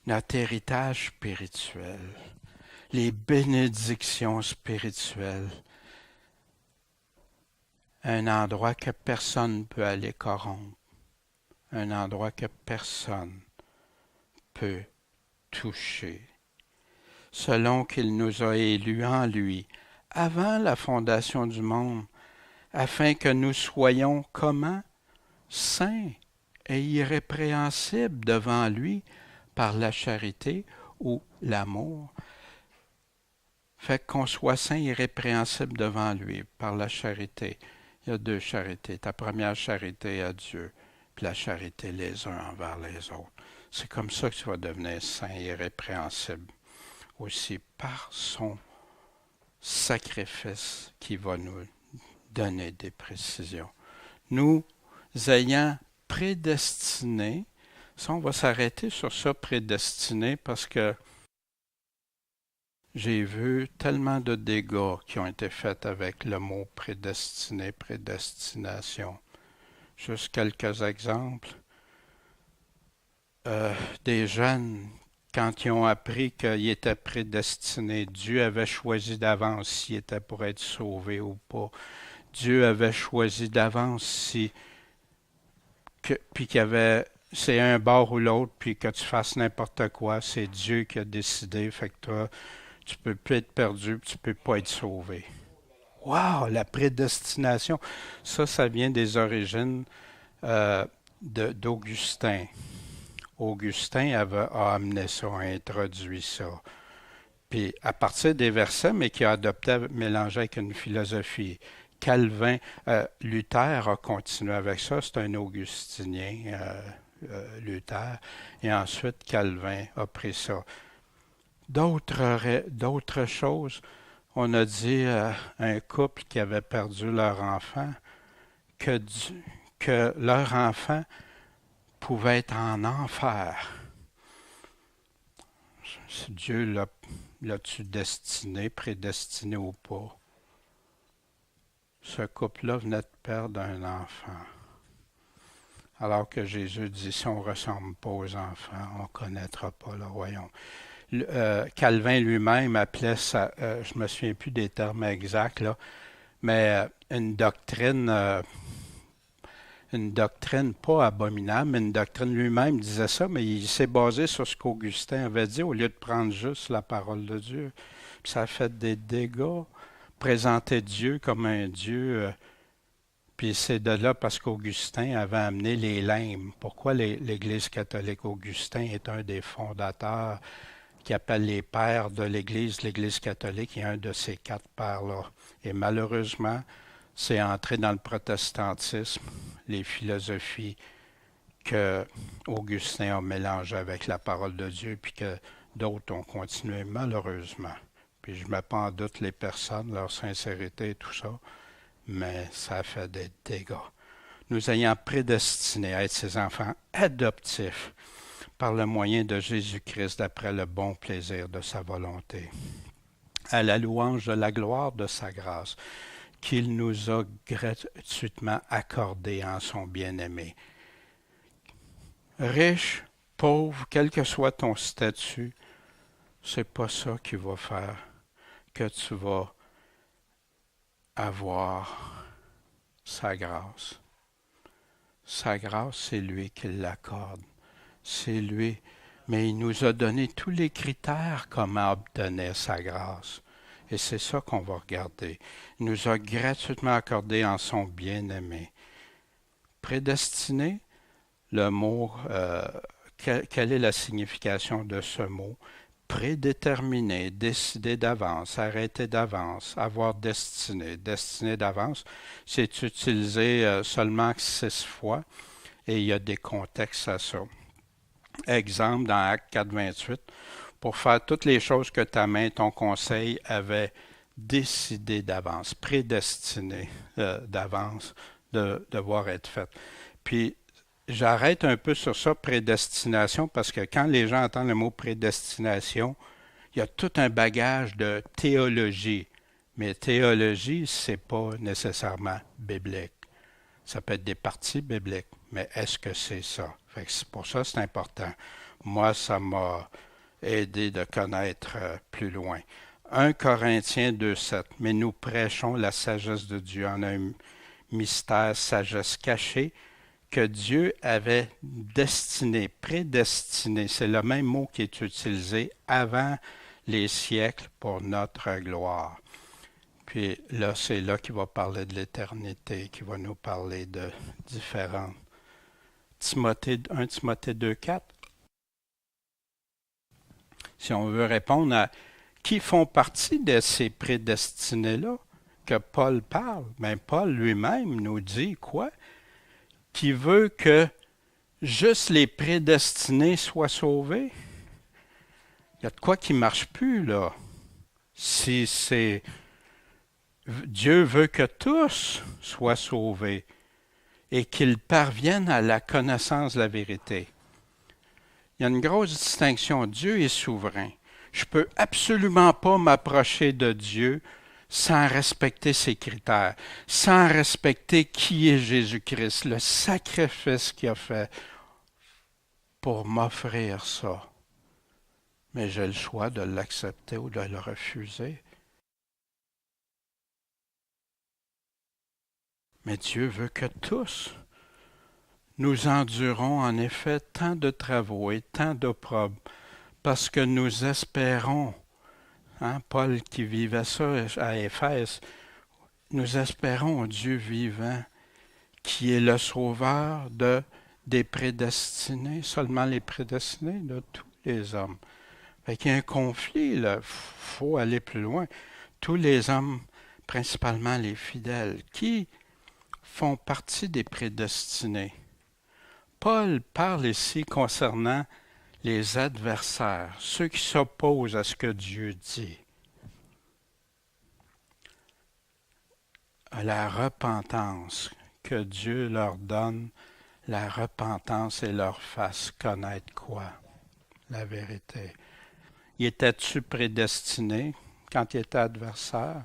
notre héritage spirituel, les bénédictions spirituelles, un endroit que personne ne peut aller corrompre, un endroit que personne peut toucher, selon qu'il nous a élus en lui, avant la fondation du monde, afin que nous soyons comment? Saints et irrépréhensibles devant lui par la charité ou l'amour. Fait qu'on soit saint et irrépréhensible devant lui par la charité. Il y a deux charités. Ta première charité à Dieu, puis la charité les uns envers les autres. C'est comme ça que tu vas devenir saint et irrépréhensible. Aussi par son sacrifice qui va nous donner des précisions. Nous ayant prédestinés, ça on va s'arrêter sur ça, prédestiné, parce que j'ai vu tellement de dégâts qui ont été faits avec le mot prédestiné, prédestination. Juste quelques exemples. Des jeunes, quand ils ont appris qu'ils étaient prédestinés, Dieu avait choisi d'avance s'ils étaient pour être sauvés ou pas. Dieu avait choisi d'avance puis qu'il y avait, c'est un bord ou l'autre, puis que tu fasses n'importe quoi, c'est Dieu qui a décidé, fait que toi, tu peux plus être perdu, puis tu peux pas être sauvé. Wow, la prédestination, ça vient des origines d'Augustin. Augustin a amené ça, a introduit ça. Puis à partir des versets, mais qui a adopté, mélangé avec une philosophie. Calvin, Luther a continué avec ça, c'est un augustinien, Luther, et ensuite Calvin a pris ça. D'autres choses, on a dit à un couple qui avait perdu leur enfant que leur enfant pouvait être en enfer. Dieu l'a-tu destiné, prédestiné ou pas? Ce couple-là venait de perdre un enfant. Alors que Jésus dit, si on ne ressemble pas aux enfants, on ne connaîtra pas le royaume. Calvin lui-même appelait ça, je ne me souviens plus des termes exacts, là, mais une doctrine pas abominable, mais une doctrine lui-même disait ça, mais il s'est basé sur ce qu'Augustin avait dit au lieu de prendre juste la parole de Dieu. Puis ça a fait des dégâts. Présenter Dieu comme un Dieu, puis c'est de là parce qu'Augustin avait amené les limnes. Pourquoi l'Église catholique? Augustin est un des fondateurs qui appelle les pères de l'Église catholique, est un de ces 4 pères-là. Et malheureusement, c'est entré dans le protestantisme, les philosophies que Augustin a mélangées avec la parole de Dieu, puis que d'autres ont continué malheureusement. Puis je ne mets pas en doute les personnes, leur sincérité et tout ça, mais ça a fait des dégâts. Nous ayant prédestinés à être ses enfants adoptifs par le moyen de Jésus-Christ d'après le bon plaisir de sa volonté, à la louange de la gloire de sa grâce, qu'il nous a gratuitement accordé en son bien-aimé. Riche, pauvre, quel que soit ton statut, c'est pas ça qui va faire que tu vas avoir sa grâce. Sa grâce, c'est lui qui l'accorde. C'est lui. Mais il nous a donné tous les critères comment obtenir sa grâce. Et c'est ça qu'on va regarder. Il nous a gratuitement accordé en son bien-aimé. Prédestiné, le mot, quelle est la signification de ce mot? Prédéterminé, décider d'avance, arrêter d'avance, avoir destiné. Destiné d'avance, c'est utilisé seulement 6 fois et il y a des contextes à ça. Exemple, dans Acte 4, 28, pour faire toutes les choses que ta main, ton conseil avait décidé d'avance, prédestiné d'avance de devoir être faites. Puis, j'arrête un peu sur ça, prédestination, parce que quand les gens entendent le mot prédestination, il y a tout un bagage de théologie. Mais théologie, c'est pas nécessairement biblique. Ça peut être des parties bibliques, mais est-ce que c'est ça? Fait que c'est pour ça que c'est important. Moi, ça m'a aidé de connaître plus loin. 1 Corinthiens 2,7. Mais nous prêchons la sagesse de Dieu en un mystère, sagesse cachée, que Dieu avait destiné, prédestiné, c'est le même mot qui est utilisé avant les siècles pour notre gloire. Puis là, c'est là qu'il va parler de l'éternité, qu'il va nous parler de différentes. 1 Timothée 2,4. Si on veut répondre à qui font partie de ces prédestinés-là que Paul parle, bien Paul lui-même nous dit quoi? Qu'il veut que juste les prédestinés soient sauvés. Il y a de quoi qui ne marche plus, là. Si c'est... Dieu veut que tous soient sauvés et qu'ils parviennent à la connaissance de la vérité. Il y a une grosse distinction. Dieu est souverain. Je ne peux absolument pas m'approcher de Dieu sans respecter ses critères, sans respecter qui est Jésus-Christ, le sacrifice qu'il a fait pour m'offrir ça. Mais j'ai le choix de l'accepter ou de le refuser. Mais Dieu veut que tous nous endurons en effet tant de travaux et tant d'opprobes, parce que nous espérons, Paul qui vivait ça à Éphèse, nous espérons au Dieu vivant, qui est le sauveur des prédestinés, seulement les prédestinés, de tous les hommes. Fait qu'il y a un conflit, là, faut aller plus loin. Tous les hommes, principalement les fidèles, qui font partie des prédestinés. Paul parle ici concernant les adversaires, ceux qui s'opposent à ce que Dieu dit. À la repentance que Dieu leur donne, la repentance et leur fasse connaître quoi? La vérité. Y étais-tu prédestiné quand il était adversaire?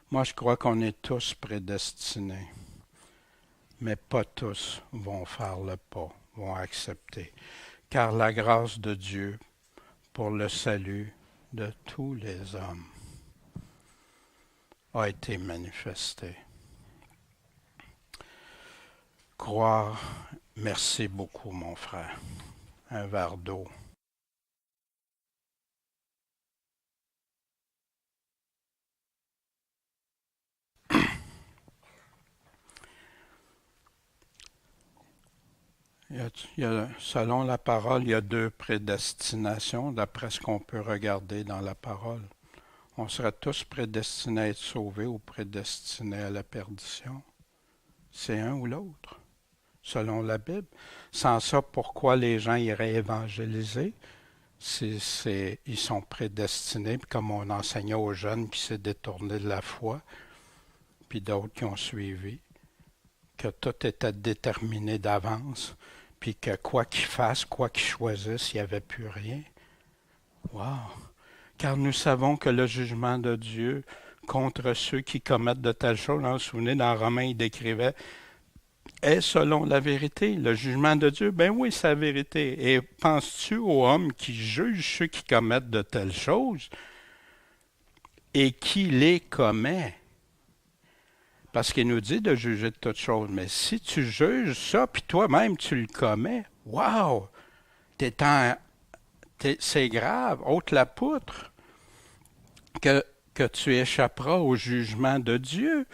Moi, je crois qu'on est tous prédestinés. Mais pas tous vont faire le pas, vont accepter. Car la grâce de Dieu pour le salut de tous les hommes a été manifestée. Croire, merci beaucoup mon frère. Un verre d'eau. Selon la parole, il y a deux prédestinations, d'après ce qu'on peut regarder dans la parole. On serait tous prédestinés à être sauvés ou prédestinés à la perdition. C'est un ou l'autre, selon la Bible. Sans ça, pourquoi les gens iraient évangéliser? Ils sont prédestinés, comme on enseignait aux jeunes qui s'est détournés de la foi, puis d'autres qui ont suivi, que tout était déterminé d'avance, puis que quoi qu'ils fassent, quoi qu'ils choisissent, il n'y avait plus rien. Wow! Car nous savons que le jugement de Dieu contre ceux qui commettent de telles choses, vous vous souvenez, dans Romains, il décrivait, est selon la vérité. Le jugement de Dieu, ben oui, c'est la vérité. Et penses-tu aux hommes qui jugent ceux qui commettent de telles choses et qui les commet? Parce qu'il nous dit de juger de toutes choses. Mais si tu juges ça, puis toi-même tu le commets, wow! C'est grave, ôte la poutre, que tu échapperas au jugement de Dieu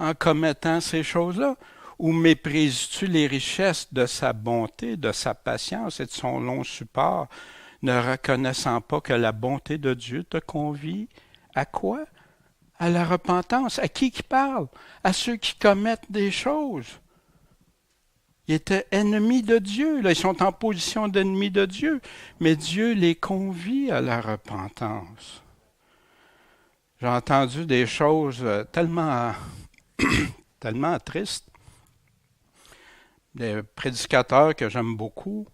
en commettant ces choses-là. Ou méprises-tu les richesses de sa bonté, de sa patience et de son long support, ne reconnaissant pas que la bonté de Dieu te convie à quoi? À la repentance. À qui parle? À ceux qui commettent des choses. Ils étaient ennemis de Dieu. Là, ils sont en position d'ennemis de Dieu. Mais Dieu les convie à la repentance. J'ai entendu des choses tellement tristes. Des prédicateurs que j'aime beaucoup,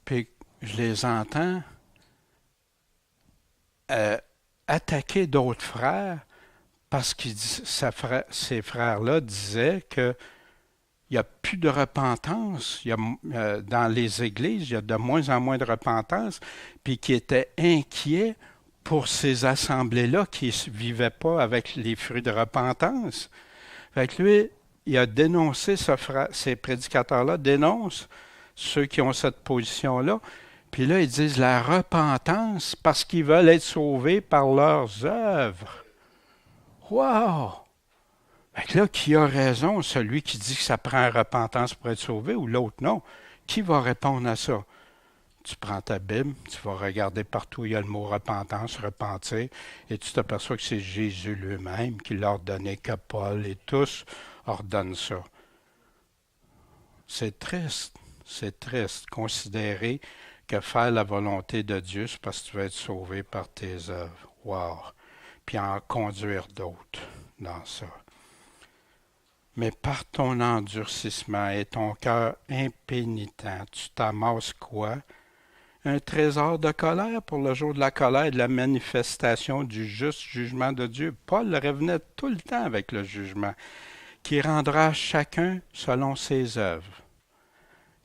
puis je les entends attaquer d'autres frères parce que ces frères-là disaient qu'il n'y a plus de repentance. Dans les églises, il y a de moins en moins de repentance, puis qui étaient inquiets pour ces assemblées-là qui ne vivaient pas avec les fruits de repentance. Fait que lui, il a dénoncé, ces prédicateurs-là dénoncent ceux qui ont cette position-là. Puis là, ils disent la repentance parce qu'ils veulent être sauvés par leurs œuvres. Wow! Fait que là, qui a raison? Celui qui dit que ça prend repentance pour être sauvé ou l'autre non? Qui va répondre à ça? Tu prends ta Bible, tu vas regarder partout où il y a le mot repentance, repentir, et tu t'aperçois que c'est Jésus lui-même qui l'a ordonné, que Paul et tous ordonnent ça. C'est triste, considérer que faire la volonté de Dieu, c'est parce que tu vas être sauvé par tes œuvres. Wow! Puis en conduire d'autres dans ça. Mais par ton endurcissement et ton cœur impénitent, tu t'amasses quoi? Un trésor de colère pour le jour de la colère et de la manifestation du juste jugement de Dieu. Paul revenait tout le temps avec le jugement, qui rendra chacun selon ses œuvres.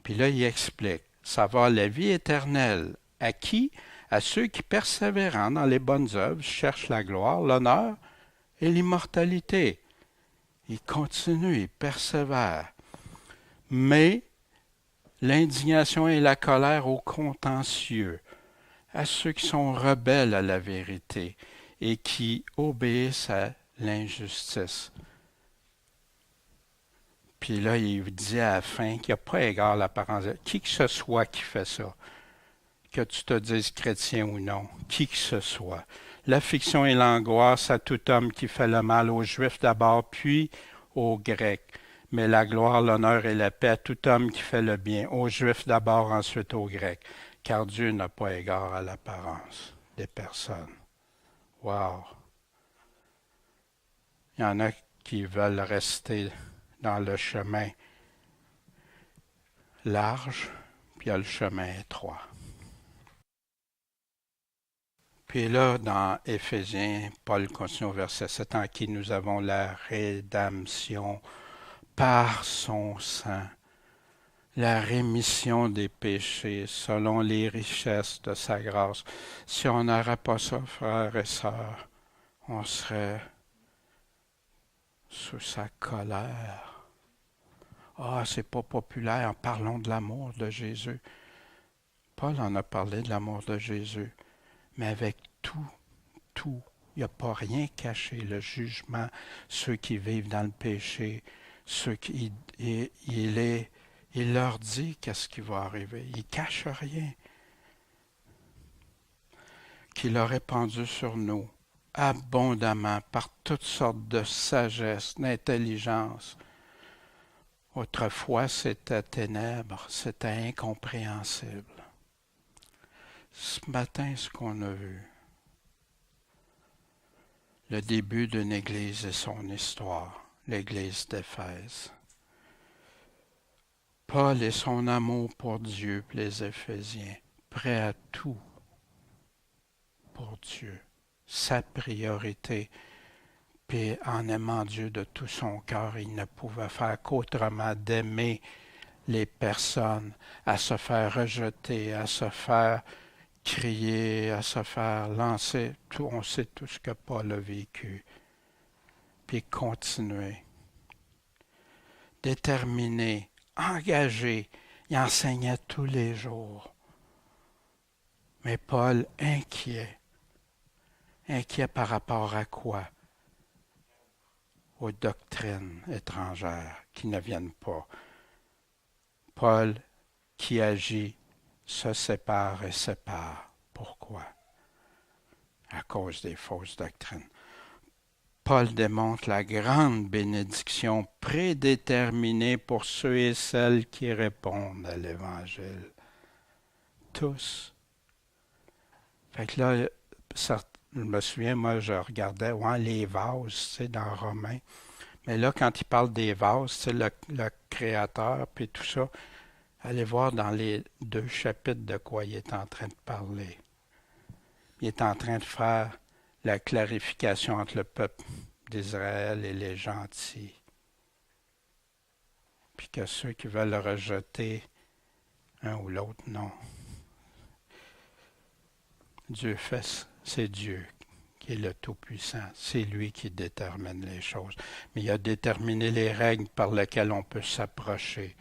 Puis là, il explique, ça va la vie éternelle. À qui? À ceux qui, persévérant dans les bonnes œuvres, cherchent la gloire, l'honneur et l'immortalité. Il continue, il persévère. Mais l'indignation et la colère aux contentieux, à ceux qui sont rebelles à la vérité et qui obéissent à l'injustice. Puis là, il dit à la fin qu'il n'y a pas égard à l'apparence. Qui que ce soit qui fait ça, que tu te dises chrétien ou non, qui que ce soit. L'affliction et l'angoisse à tout homme qui fait le mal, aux Juifs d'abord, puis aux Grecs. Mais la gloire, l'honneur et la paix à tout homme qui fait le bien, aux Juifs d'abord, ensuite aux Grecs. Car Dieu n'a pas égard à l'apparence des personnes. Wow! Il y en a qui veulent rester dans le chemin large, puis il y a le chemin étroit. Puis là, dans Éphésiens, Paul continue au verset 7, en qui nous avons la rédemption par son sang, la rémission des péchés selon les richesses de sa grâce. Si on n'aurait pas ça, frères et sœurs, on serait sous sa colère. Ah, c'est pas populaire, parlons de l'amour de Jésus. Paul en a parlé de l'amour de Jésus, mais avec tout, il n'y a pas rien caché, le jugement, ceux qui vivent dans le péché, ceux qui, il leur dit qu'est-ce qui va arriver, il ne cache rien. Qu'il a répandu sur nous abondamment par toutes sortes de sagesse, d'intelligence. Autrefois, c'était ténèbres, c'était incompréhensible. Ce matin, ce qu'on a vu, le début d'une église et son histoire, l'église d'Éphèse. Paul et son amour pour Dieu, les Éphésiens, prêt à tout pour Dieu, sa priorité. Puis en aimant Dieu de tout son cœur, il ne pouvait faire qu'autrement d'aimer les personnes, à se faire rejeter, à se faire crier, à se faire lancer. Tout, on sait tout ce que Paul a vécu. Puis continuer. Déterminé, engagé. Il enseignait tous les jours. Mais Paul, inquiet. Inquiet par rapport à quoi? Aux doctrines étrangères qui ne viennent pas. Paul, qui agit, se sépare et sépare. Pourquoi? À cause des fausses doctrines. Paul démontre la grande bénédiction prédéterminée pour ceux et celles qui répondent à l'Évangile. Tous. Fait que là, je me souviens, moi, je regardais les vases, tu sais, dans Romains. Mais là, quand il parle des vases, c'est le Créateur, puis tout ça, allez voir dans les 2 chapitres de quoi il est en train de parler. Il est en train de faire la clarification entre le peuple d'Israël et les gentils. Puis que ceux qui veulent le rejeter, un ou l'autre, non. Dieu fait, c'est Dieu qui est le Tout-Puissant. C'est lui qui détermine les choses. Mais il a déterminé les règles par lesquelles on peut s'approcher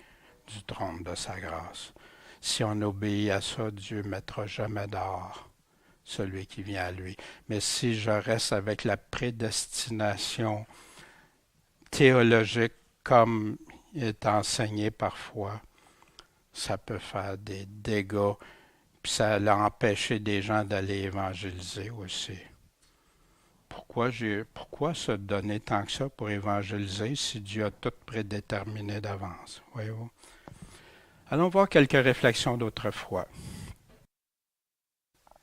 du trône de sa grâce. Si on obéit à ça, Dieu ne mettra jamais d'or celui qui vient à lui. Mais si je reste avec la prédestination théologique comme est enseigné parfois, ça peut faire des dégâts, puis ça a empêché des gens d'aller évangéliser aussi. Pourquoi se donner tant que ça pour évangéliser si Dieu a tout prédéterminé d'avance? Voyez-vous? Allons voir quelques réflexions d'autrefois,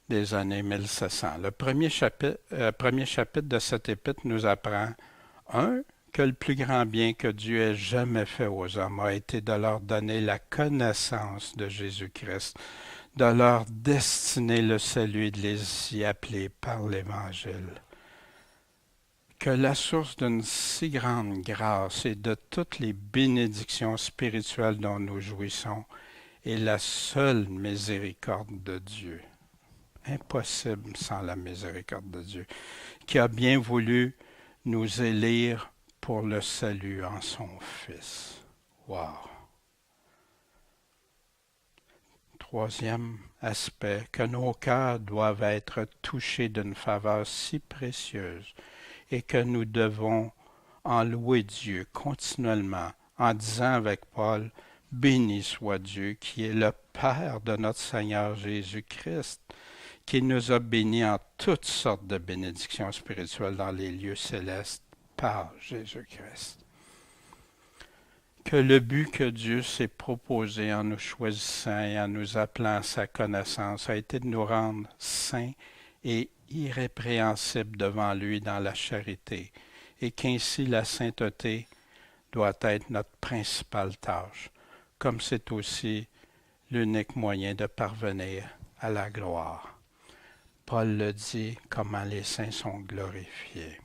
des années 1700. Le premier chapitre de cette épître nous apprend, que le plus grand bien que Dieu ait jamais fait aux hommes a été de leur donner la connaissance de Jésus-Christ, de leur destiner le salut et de les y appeler par l'Évangile. Que la source d'une si grande grâce et de toutes les bénédictions spirituelles dont nous jouissons est la seule miséricorde de Dieu. Impossible sans la miséricorde de Dieu, qui a bien voulu nous élire pour le salut en son Fils. Wow! Troisième aspect, que nos cœurs doivent être touchés d'une faveur si précieuse et que nous devons en louer Dieu continuellement en disant avec Paul, « Béni soit Dieu qui est le Père de notre Seigneur Jésus-Christ, qui nous a bénis en toutes sortes de bénédictions spirituelles dans les lieux célestes par Jésus-Christ. » Que le but que Dieu s'est proposé en nous choisissant et en nous appelant à sa connaissance a été de nous rendre saints et irrépréhensibles devant lui dans la charité, et qu'ainsi la sainteté doit être notre principale tâche, comme c'est aussi l'unique moyen de parvenir à la gloire. Paul le dit, comment les saints sont glorifiés.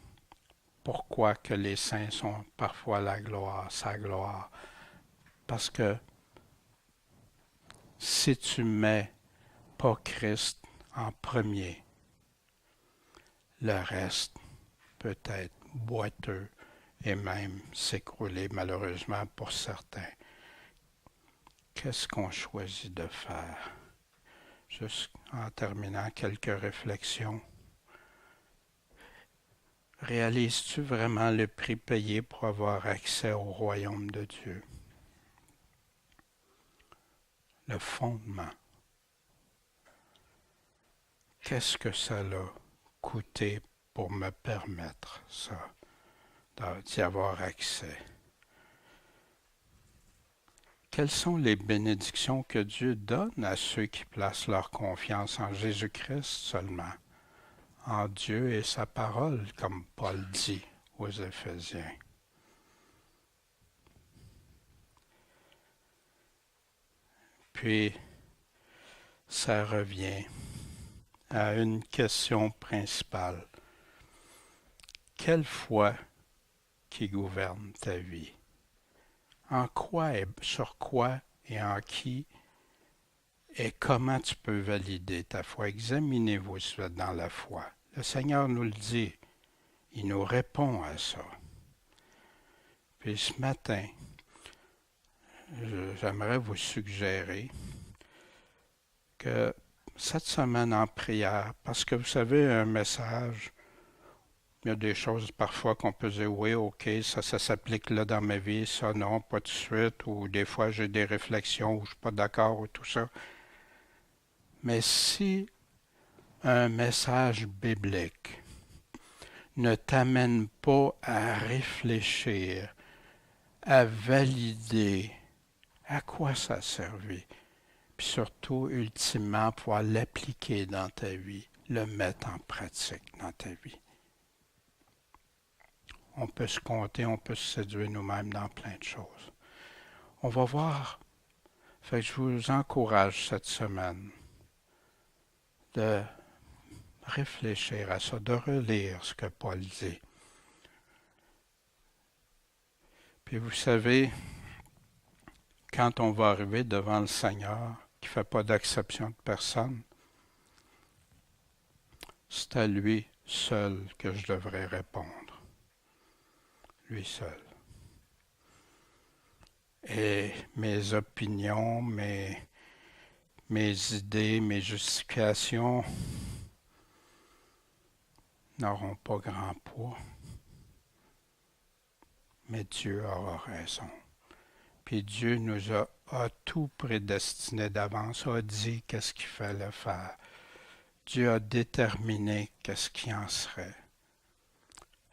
Pourquoi que les saints sont parfois la gloire, sa gloire? Parce que si tu mets pas Christ en premier, le reste peut être boiteux et même s'écrouler malheureusement pour certains. Qu'est-ce qu'on choisit de faire? Juste en terminant, quelques réflexions. Réalises-tu vraiment le prix payé pour avoir accès au royaume de Dieu? Le fondement. Qu'est-ce que ça l'a coûté pour me permettre ça, d'y avoir accès? Quelles sont les bénédictions que Dieu donne à ceux qui placent leur confiance en Jésus-Christ seulement, en Dieu et sa parole, comme Paul dit aux Éphésiens? Puis, ça revient à une question principale. Quelle foi qui gouverne ta vie? En quoi, sur quoi et en qui et comment tu peux valider ta foi? Examinez-vous si vous êtes dans la foi. Le Seigneur nous le dit. Il nous répond à ça. Puis ce matin, j'aimerais vous suggérer que cette semaine en prière, parce que vous savez, un message, il y a des choses parfois qu'on peut dire, oui, ok, ça s'applique là dans ma vie, ça non, pas tout de suite, ou des fois j'ai des réflexions où je ne suis pas d'accord, ou tout ça. Mais si un message biblique ne t'amène pas à réfléchir, à valider à quoi ça a servi, puis surtout, ultimement, pouvoir l'appliquer dans ta vie, le mettre en pratique dans ta vie. On peut se compter, on peut se séduire nous-mêmes dans plein de choses. On va voir. Fait que je vous encourage cette semaine de réfléchir à ça, de relire ce que Paul dit. Puis vous savez, quand on va arriver devant le Seigneur, qui ne fait pas d'acception de personne, c'est à lui seul que je devrais répondre. Lui seul. Et mes opinions, mes idées, mes justifications, n'auront pas grand poids. Mais Dieu aura raison. Puis Dieu a tout prédestiné d'avance, a dit qu'est-ce qu'il fallait faire. Dieu a déterminé qu'est-ce qui en serait.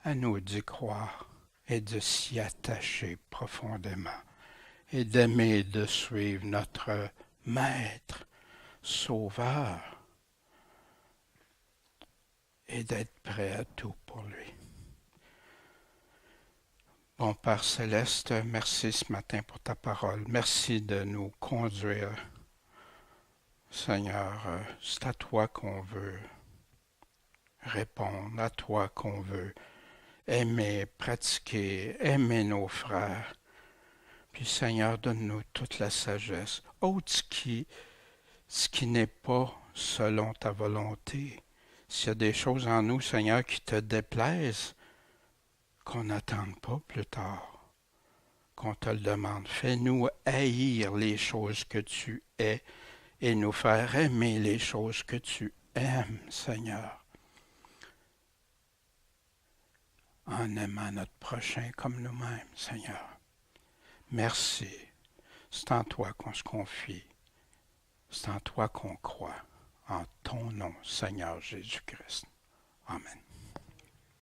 À nous d'y croire et de s'y attacher profondément et d'aimer et de suivre notre Maître, Sauveur et d'être prêt à tout pour lui. Bon Père Céleste, merci ce matin pour ta parole. Merci de nous conduire. Seigneur, c'est à toi qu'on veut répondre, à toi qu'on veut aimer, pratiquer, aimer nos frères. Puis Seigneur, donne-nous toute la sagesse. Ôte ce qui n'est pas selon ta volonté. S'il y a des choses en nous, Seigneur, qui te déplaisent, qu'on n'attende pas plus tard, qu'on te le demande. Fais-nous haïr les choses que tu hais et nous faire aimer les choses que tu aimes, Seigneur, en aimant notre prochain comme nous-mêmes, Seigneur. Merci. C'est en toi qu'on se confie. C'est en toi qu'on croit. En ton nom, Seigneur Jésus-Christ. Amen.